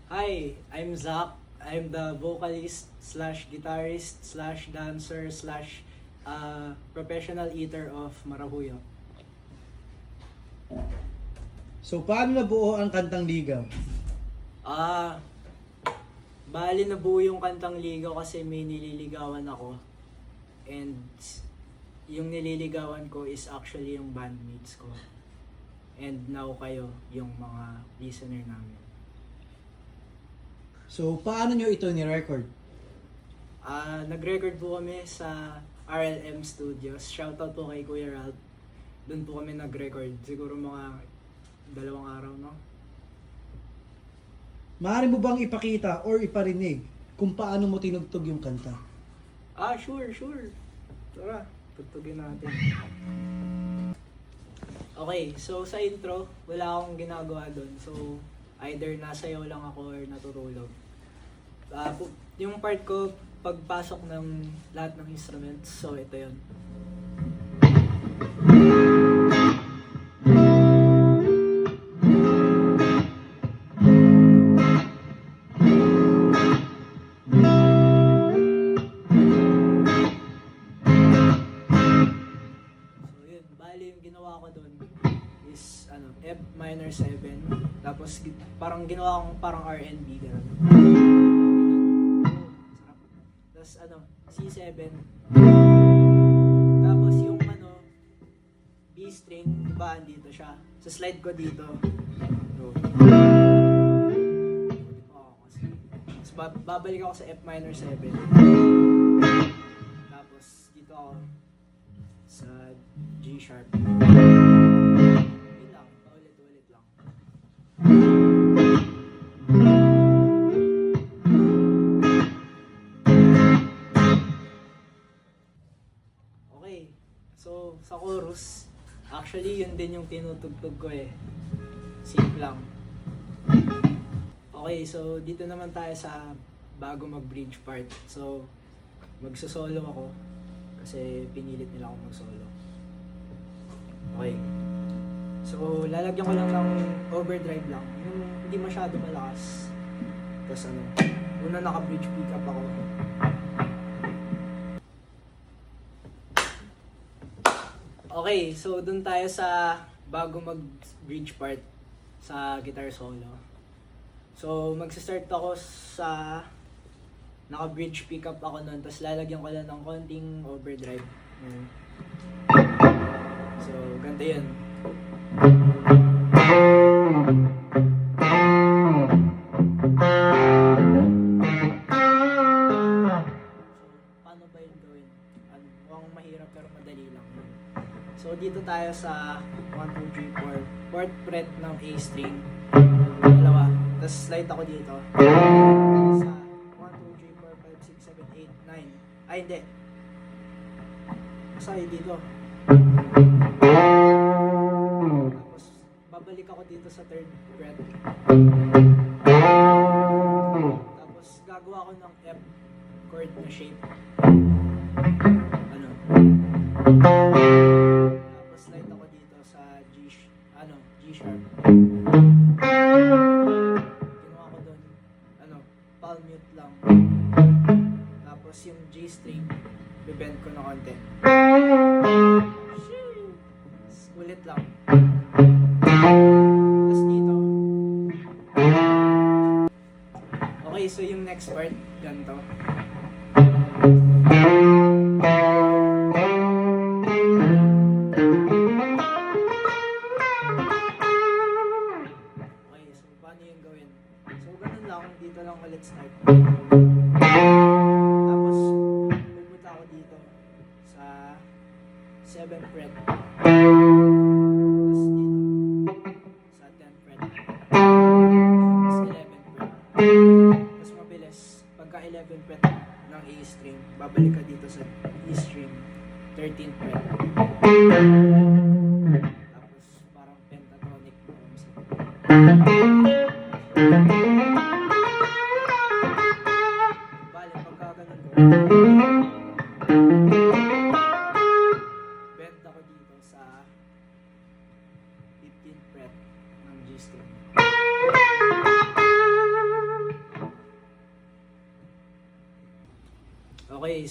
Hi, I'm Zach. I'm the vocalist slash guitarist slash dancer slash professional eater of Marahuyo. So, paano nabuo ang Kantang Ligaw? Ah, bali nabuo yung Kantang Ligaw kasi may nililigawan ako. And yung nililigawan ko is actually yung bandmates ko. And now kayo, yung mga listener namin. So, paano nyo ito ni-record? Nag-record po kami sa RLM Studios. Shoutout po kay Kuya Ralph. Doon po kami nag-record. Siguro mga 2 araw, no? Maaari mo bang ipakita or iparinig kung paano mo tinugtog yung kanta? Sure. Tara, tugtugin natin. Okay, so sa intro, wala akong ginagawa doon. So, either nasayaw lang ako or natutulog. Yung part ko, pagpasok ng lahat ng instruments, so ito yun. So yun, bali yung ginawa ko doon is F minor 7, tapos parang ginawa kong parang R&B gano'n. Sarap. Tapos C7, tapos yung B string, diba dito siya, sa slide ko dito. So, tapos babalik ako sa F minor 7, tapos dito ako sa G sharp. Yun lang, paulit-ulit lang. Okay, so sa chorus, actually yun din yung tinutugtog ko eh. Simple lang. Okay, so dito naman tayo sa bago mag-bridge part. So, magso-solo ako kasi pinilit nila akong mag-solo. Okay. So, lalagyan ko lang ng overdrive lang. Yung hindi masyado malakas. Tapos una naka-bridge pickup ako. Okay, so dun tayo sa bago mag-bridge part sa guitar solo. So, magsa-start ako sa naka-bridge pickup ako nun, tapos lalagyan ko lang ng konting overdrive. So, ganito yun. Paano ba yun gawin? Mukhang mahirap pero madali lang. So, dito tayo sa 1, 2, 3, 4. Fourth fret ng A string. Dalawa. Tapos slide ako dito. Sa 1, 2, 3, 4, 5, 6, 7, 8, 9. Ay, hindi. Masaya dito. Tapos, babalik ako dito sa third fret. Tapos, gagawa ko ng F chord na shape. Tapos, slide ako dito sa G sharp. Ginawa ko doon, palm mute lang. Tapos, yung G string, bibend ko na konti. Ulit lang. Tapos dito. Okay, so yung next part, ganito. Okay, so paano yung gawin? So ganun lang, dito lang ulit start. Tapos, pupunta ako dito sa 7th fret. Tapos dito sa 10th fret. Tapos 11th fret. Tapos mabilis, pagka 11th fret ng A string, babalik ka dito sa E string, 13th fret. Tapos parang pentatonic music. Bale, pagka ganun ko, bend ako dito sa 15th fret ng G string.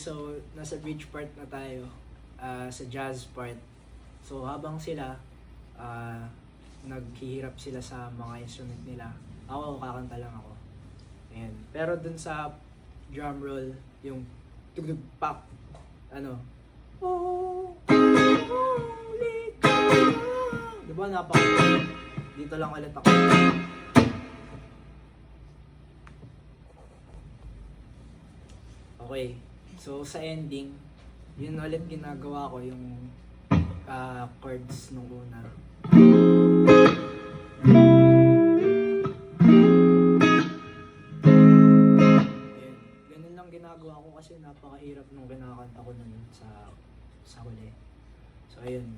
so nasa bridge part na tayo, sa jazz part. So habang sila, naghihirap sila sa mga instrument nila, ako kakanta lang ako. Ayan. Pero dun sa drum roll, yung tugtog pak, ano, oh, holy God. Diba dito lang ulit ako. Okay, so sa ending, yun ulit ginagawa ko yung chords nung una. Ayun, ganun lang ginagawa ko kasi napakahirap nung kinakanta ko nun sa huli. So ayun.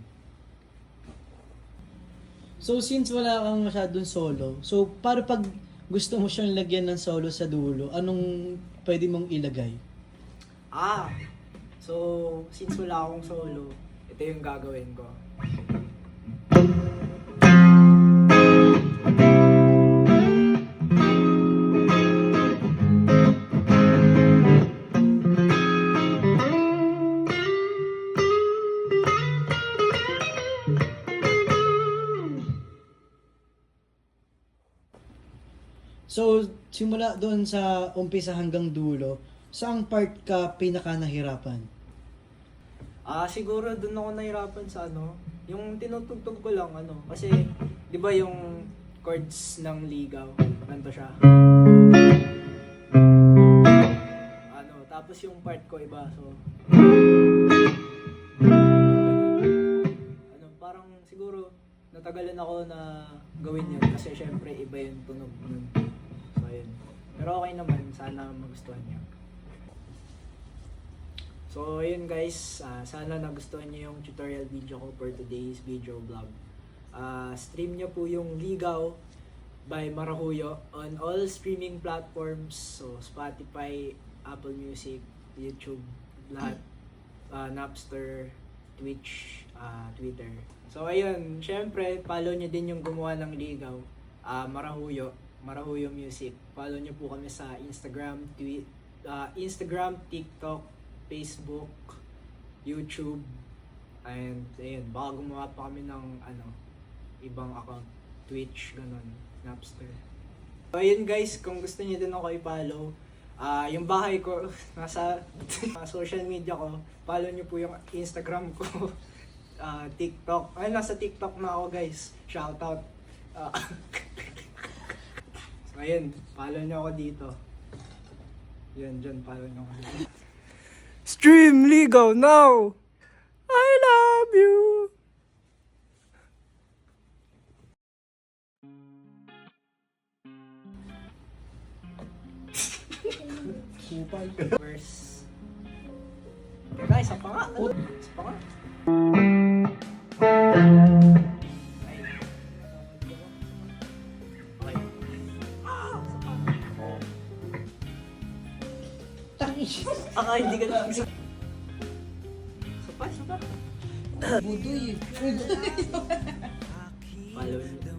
So since wala kang masyadong solo, so para pag gusto mo siyang lagyan ng solo sa dulo, anong pwede mong ilagay? So since wala akong solo, ito yung gagawin ko. So simula doon sa umpisa hanggang dulo, saang part ka pinaka nahirapan? Siguro doon ako nahirapan sa yung tinutugtog ko lang kasi 'di ba yung chords ng ligaw, ganito siya. Tapos yung part ko iba, so parang siguro natagalan ako na gawin yun kasi syempre iba yung tunog nun. So ayun. Pero okay naman, sana magustuhan niyo. So ayun guys, sana nagustuhan niyo yung tutorial video ko for today's video vlog. Stream niyo po yung Ligaw by Marahuyo on all streaming platforms, so Spotify, Apple Music, YouTube, lahat, Napster, Twitch, Twitter. So ayun, syempre follow niyo din yung gumawa ng Ligaw, Marahuyo Music. Follow niyo po kami sa Instagram, TikTok, Facebook, YouTube, and ayun, baka gumawa pa kami ng ibang account, Twitch, ganun, Napster. So ayun guys, kung gusto niyo din ako i-follow, yung bahay ko nasa social media ko, follow niyo po yung Instagram ko, TikTok. Ay, nasa TikTok na ako guys, shoutout. So ayun, follow niyo ako dito. Yan, dyan, follow niyo ako dito. Stream Ligaw now! I love you! Kupal. Verse. Guys, isa pa nga. Isa pa nga. Ay. Okay. Hindi ka na. Isa pa. Budoy. Follow nyo.